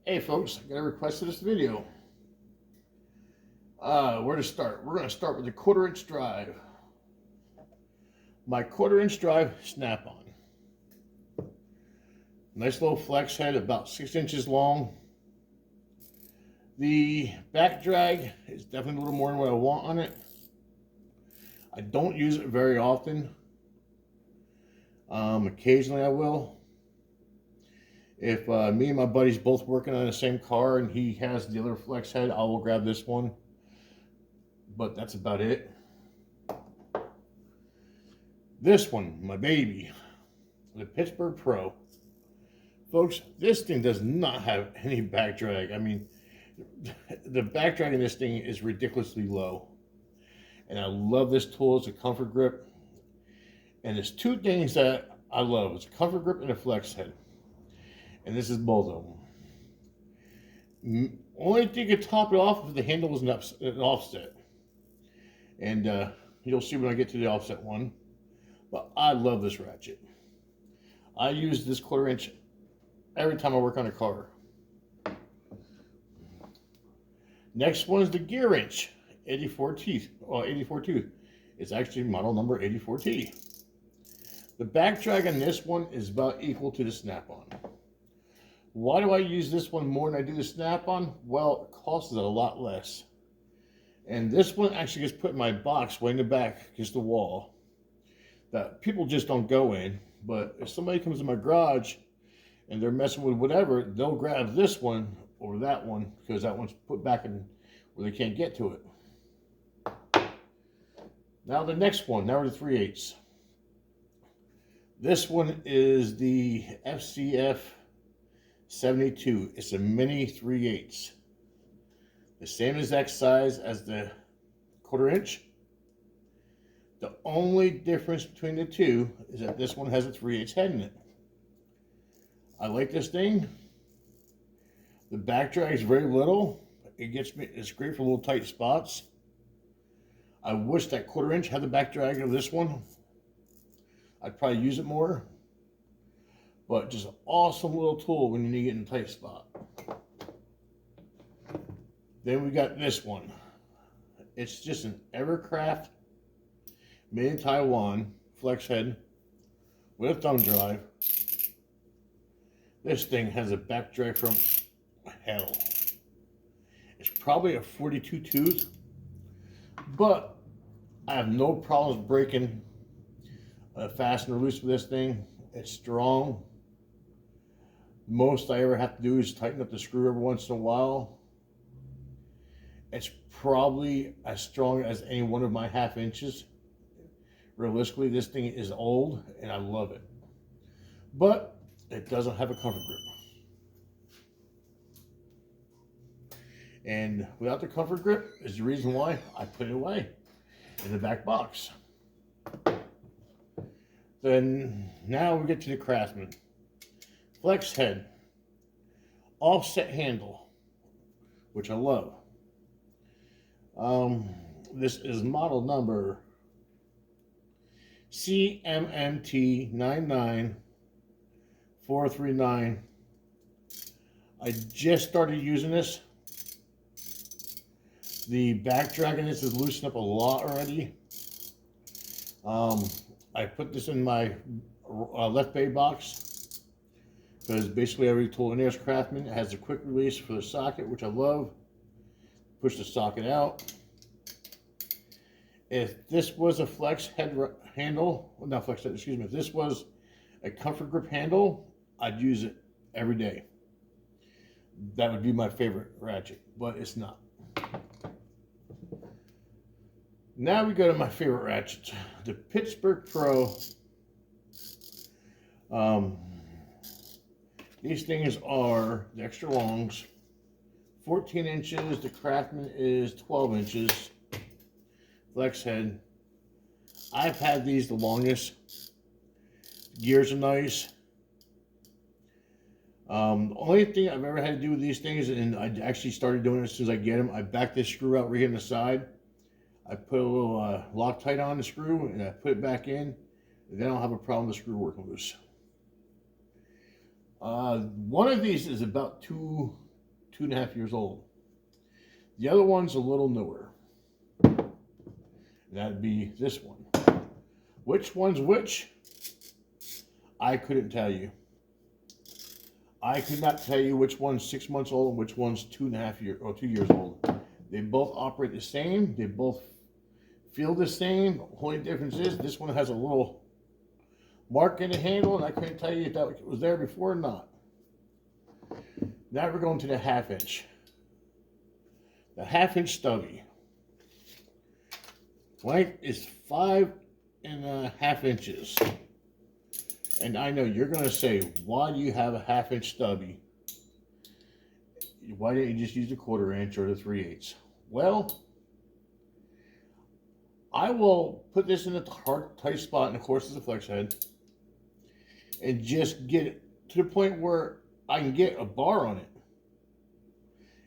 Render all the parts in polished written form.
Hey folks, I got a request for this video. Where to start? We're going to start with the 1/4" drive. My 1/4" drive snap-on. Nice little flex head, about 6 inches long. The back drag is definitely a little more than what I want on it. I don't use it very often. Occasionally I will. If me and my buddy's both working on the same car and he has the other flex head, I will grab this one. But that's about it. This one, my baby, the Pittsburgh Pro. Folks, this thing does not have any back drag. I mean, the back drag in this thing is ridiculously low. And I love this tool. It's a comfort grip. And there's two things that I love. It's a comfort grip and a flex head. And this is both of them. Only thing you could top it off if the handle was an offset. And you'll see when I get to the offset one. But I love this ratchet. I use this 1/4" every time I work on a car. Next one is the gear wrench, 84 teeth, or 84 tooth. It's actually model number 84T. The back drag on this one is about equal to the snap-on. Why do I use this one more than I do the snap-on? Well, it costs a lot less. And this one actually gets put in my box way in the back against the wall that people just don't go in. But if somebody comes in my garage and they're messing with whatever, they'll grab this one or that one because that one's put back in where they can't get to it. Now the next one, now we're to 3/8. This one is the FCF 72. It's a mini 3/8. The same exact size as the 1/4". The only difference between the two is that this one has a 3/8 head in it. I like this thing. The back drag is very little. It's great for little tight spots. I wish that 1/4" had the back drag of this one. I'd probably use it more. But just an awesome little tool when you need to get in a tight spot. Then we got this one. It's just an Evercraft made in Taiwan flex head with a thumb drive. This thing has a back drag from hell. It's probably a 42 tooth, but I have no problems breaking a fastener loose with this thing. It's strong. Most I ever have to do is tighten up the screw every once in a while. It's probably as strong as any one of my 1/2 inches. Realistically, this thing is old and I love it. But it doesn't have a comfort grip. And without the comfort grip is the reason why I put it away in the back box. Then now we get to the Craftsman. Flex head, offset handle, which I love. This is model number CMMT 99439. I just started using this. The back drag on this is loosened up a lot already. I put this in my left bay box because basically every tool in there is Craftsman. It has a quick release for the socket, which I love. Push the socket out. If this was a flex head handle, well, not flex head, excuse me, if this was a comfort grip handle, I'd use it every day. That would be my favorite ratchet, but it's not. Now we go to my favorite ratchet, the Pittsburgh Pro. These things are the extra longs, 14 inches. The Craftsman is 12 inches. Flex head. I've had these the longest. Gears are nice. The only thing I've ever had to do with these things, and I actually started doing it as soon as I get them, I back this screw out right here on the side. I put a little Loctite on the screw and I put it back in. And then I don't have a problem with the screw working loose. One of these is about 2 2.5 years old. The other one's a little newer. That'd be this one. Which one's which? I couldn't tell you. I could not tell you which one's 6 months old and which one's 2 years old. They both operate the same. They both feel the same. The only difference is this one has a little mark in the handle, and I couldn't tell you if that was there before or not. Now we're going to the 1/2 inch. The 1/2 inch stubby. Length is 5.5 inches. And I know you're going to say, why do you have a 1/2 inch stubby? Why didn't you just use the 1/4 inch or the 3/8? Well, I will put this in a hard, tight spot, and of course it's a flex head, and just get it to the point where I can get a bar on it.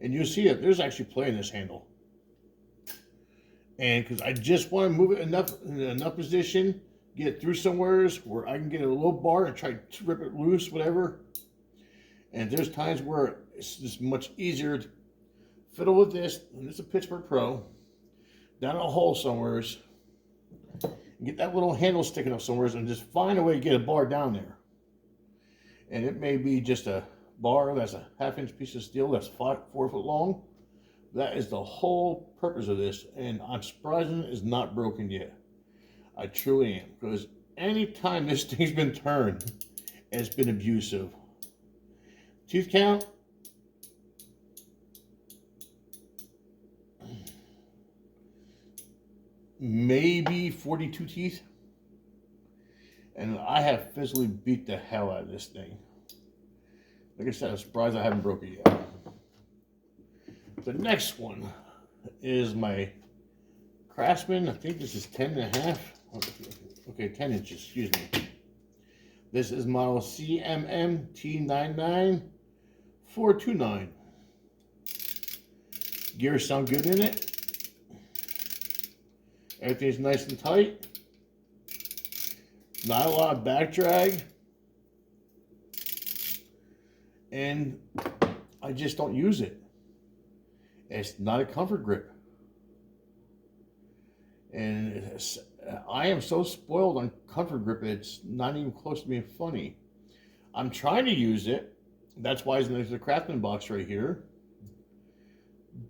And you'll see that there's actually play in this handle. And because I just want to move it in enough position, get it through somewheres where I can get a little bar and try to rip it loose, whatever. And there's times where it's just much easier to fiddle with this, and it's a Pittsburgh Pro, down a hole somewheres, and get that little handle sticking up somewheres, and just find a way to get a bar down there. And it may be just a bar that's a 1/2 inch piece of steel that's 4 foot long. That is the whole purpose of this, and I'm surprised it is not broken yet. I truly am, because anytime this thing's been turned, it's been abusive. Tooth count, maybe 42 teeth, and I have physically beat the hell out of this thing. Like I said, I'm surprised I haven't broken it yet. The next one is my Craftsman. I think this is 10.5. Okay, 10 inches, excuse me. This is model CMM T99429. Gears sound good in it. Everything's nice and tight. Not a lot of back drag. And I just don't use it. It's not a comfort grip. And I am so spoiled on comfort grip, it's not even close to being funny. I'm trying to use it. That's why there's a Craftsman box right here.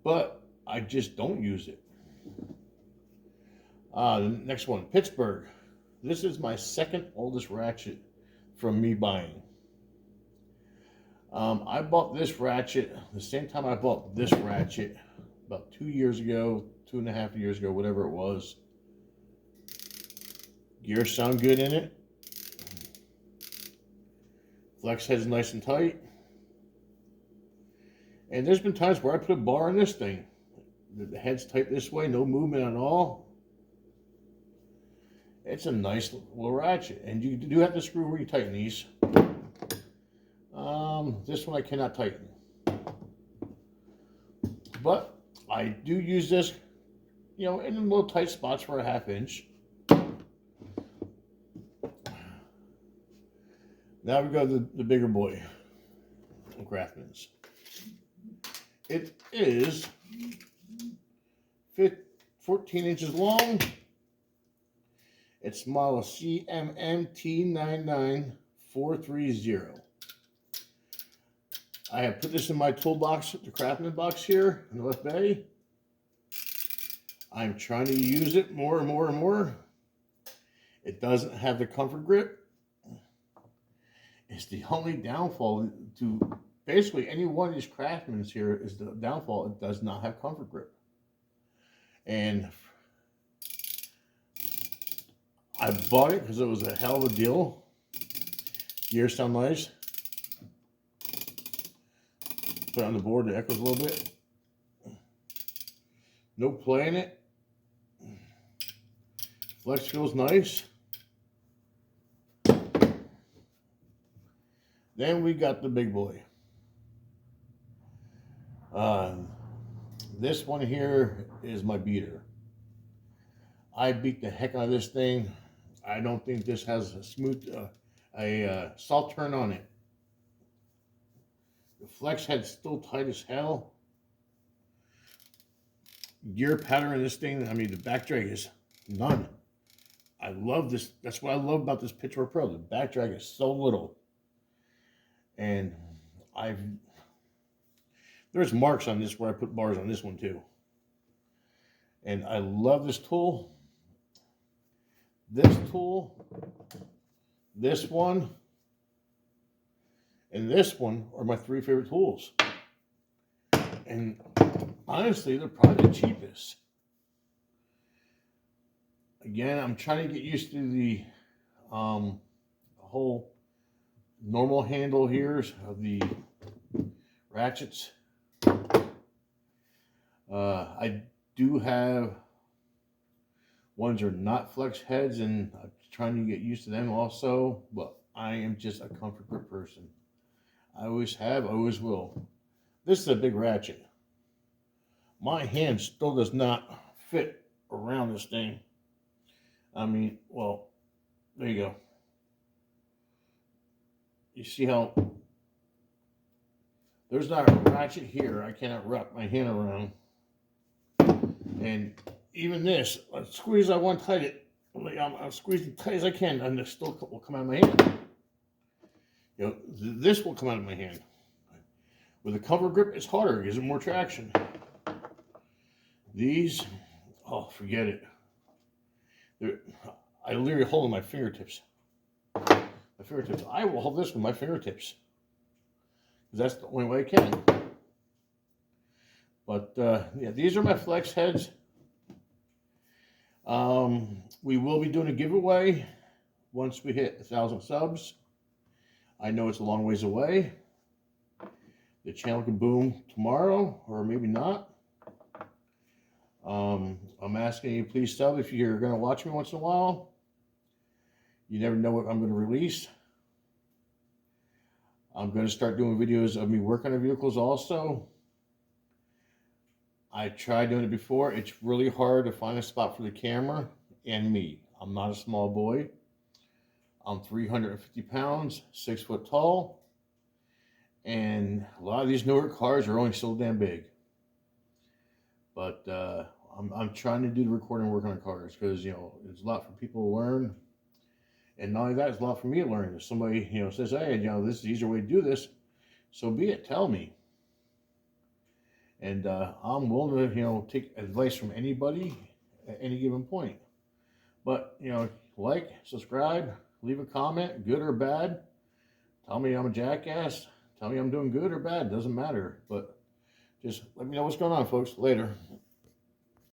But I just don't use it. The next one, Pittsburgh. This is my second oldest ratchet from me buying. I bought this ratchet the same time I bought this ratchet about 2 years ago, 2.5 years ago, whatever it was. Gears sound good in it. Flex head's nice and tight. And there's been times where I put a bar in this thing. The head's tight this way, no movement at all. It's a nice little ratchet. And you do have to screw where you tighten these. This one I cannot tighten. But I do use this, you know, in little tight spots for a 1/2 inch. Now we go to the bigger boy, Craftsman's. It is 14 inches long. It's model CMM T99430. I have put this in my toolbox, the Craftsman box here in the left bay. I'm trying to use it more and more and more. It doesn't have the comfort grip. It's the only downfall to basically any one of these Craftsmans here is the downfall. It does not have comfort grip. And I bought it because it was a hell of a deal. Gears sound nice. Put it on the board, it echoes a little bit. No play in it. Flex feels nice. Then we got the big boy. This one here is my beater. I beat the heck out of this thing. I don't think this has a smooth, soft turn on it. The flex head's still tight as hell. Gear pattern in this thing, I mean, the back drag is none. I love this. That's what I love about this Pitchfork Pro. The back drag is so little. And there's marks on this where I put bars on this one too. And I love this tool. This tool, this one, and this one are my 3 favorite tools. And honestly, they're probably the cheapest. Again, I'm trying to get used to the whole normal handle here of the ratchets. I do have ones that are not flex heads, and I'm trying to get used to them also, but I am just a comfort grip person. I always have, always will. This is a big ratchet. My hand still does not fit around this thing. I mean, well, there you go. You see how there's not a ratchet here I cannot wrap my hand around. And even this, I squeeze, I want to tight it. I'm squeezing tight as I can, and it still will come out of my hand. You know, this will come out of my hand. With a cover grip, it's harder. It gives it more traction. These, oh, forget it. I literally hold in my fingertips. I will hold this with my fingertips, because that's the only way I can. But yeah, these are my flex heads. We will be doing a giveaway once we hit 1,000 subs. I know it's a long ways away. The channel can boom tomorrow, or maybe not. I'm asking you, please sub if you're going to watch me once in a while. You never know what I'm going to release. I'm going to start doing videos of me working on vehicles also. I tried doing it before. It's really hard to find a spot for the camera and me. I'm not a small boy. I'm 350 pounds, 6 foot tall. And a lot of these newer cars are only so damn big. But I'm trying to do the recording work on cars, because, you know, it's a lot for people to learn. And not only that, it's a lot for me to learn. If somebody, you know, says, hey, you know, this is the easier way to do this, so be it, tell me. And I'm willing to, you know, take advice from anybody at any given point. But, you know, like, subscribe, leave a comment, good or bad. Tell me I'm a jackass. Tell me I'm doing good or bad. Doesn't matter. But just let me know what's going on, folks. Later.